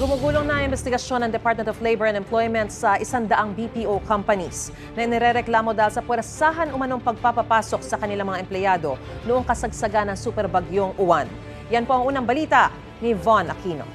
Gumugulong na ang investigasyon ng Department of Labor and Employment sa 100 BPO companies na inirereklamo dahil sa puwersahan umanong pagpapapasok sa kanilang mga empleyado noong kasagsagan ng superbagyong Uwan. Yan po ang unang balita ni Von Aquino.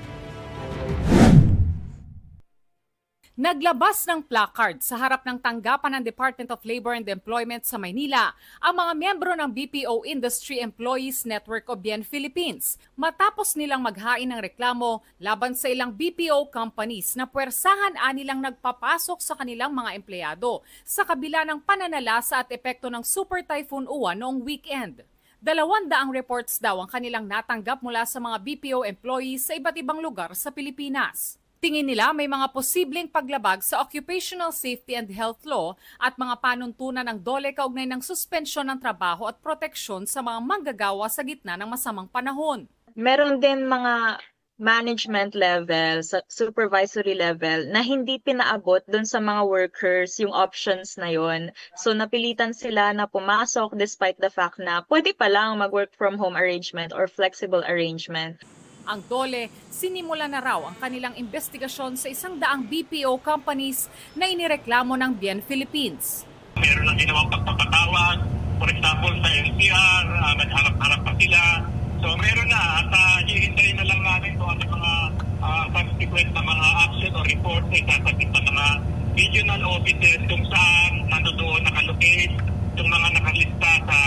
Naglabas ng placard sa harap ng tanggapan ng Department of Labor and Employment sa Maynila ang mga miyembro ng BPO Industry Employees Network of BIEN Philippines matapos nilang maghain ng reklamo laban sa ilang BPO companies na puwersahan anilang nagpapasok sa kanilang mga empleyado sa kabila ng pananalasa at epekto ng Super Typhoon Uwan noong weekend. 200 reports daw ang kanilang natanggap mula sa mga BPO employees sa iba't ibang lugar sa Pilipinas. Tingin nila may mga posibleng paglabag sa Occupational Safety and Health Law at mga panuntunan ng DOLE kaugnay ng suspensyon ng trabaho at proteksyon sa mga manggagawa sa gitna ng masamang panahon. Meron din mga management level, supervisory level na hindi pinaabot doon sa mga workers yung options na yon. So napilitan sila na pumasok despite the fact na pwede pa lang mag-work from home arrangement or flexible arrangement. Ang DOLE, sinimula na raw ang kanilang investigasyon sa 100 BPO companies na inireklamo ng BIEN Philippines. Meron lang ginawang pagpapatawag, for example sa NCR, nagharap-harap pa sila. So meron na at hihintayin na lang namin kung ano mga subsequent na mga action o report na isasabit ng mga regional offices kung saan nandoon nakalocate yung mga nakalista sa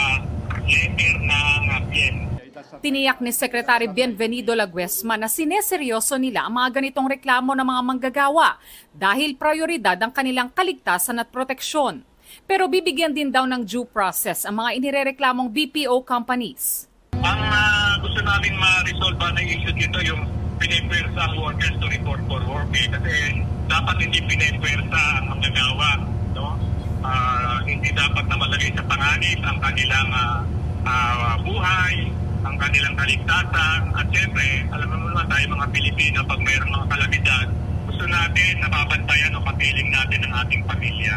letter ng BIEN. Tiniyak ni Secretary Bienvenido Laguesma na sineseryoso nila ang mga ganitong reklamo ng mga manggagawa dahil prioridad ang kanilang kaligtasan at proteksyon. Pero bibigyan din daw ng due process ang mga inirereklamong BPO companies. Ang gusto namin ma-resolve na issue dito yung pinipwersa ang workers to report for work. Kasi dapat hindi pinipwersa ang manggagawa. No? Hindi dapat na malagay sa panganib ang kanilang buhay, ang kanilang kaligtasan, at siyempre, alam mo naman tayo mga Pilipino, pag mayroong mga kalamidad, gusto natin nababantayan o kapiling natin ang ating pamilya.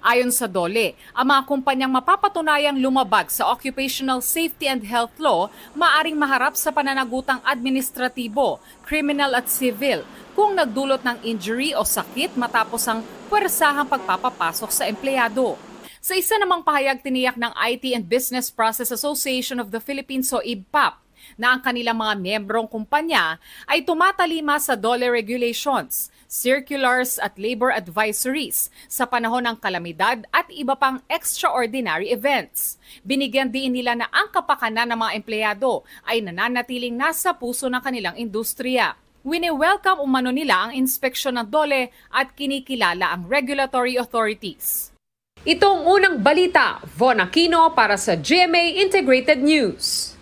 Ayon sa DOLE, ang mga kumpanyang mapapatunayang lumabag sa Occupational Safety and Health Law maaring maharap sa pananagutang administratibo, criminal at civil kung nagdulot ng injury o sakit matapos ang puwersahang pagpapapasok sa empleyado. Sa isa namang pahayag, tiniyak ng IT and Business Process Association of the Philippines o IBPAP na ang kanilang mga miyembrong kumpanya ay tumatalima sa DOLE regulations, circulars at labor advisories sa panahon ng kalamidad at iba pang extraordinary events. Binigyan din nila na ang kapakanan ng mga empleyado ay nananatiling nasa puso ng kanilang industriya. Wini-welcome umano nila ang inspeksyon ng DOLE at kinikilala ang regulatory authorities. Itong unang balita, Von Aquino para sa GMA Integrated News.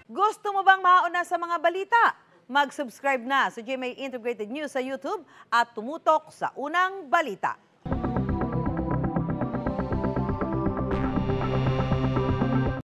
Gusto mo bang mauna sa mga balita? Mag-subscribe na sa GMA Integrated News sa YouTube at tumutok sa unang balita.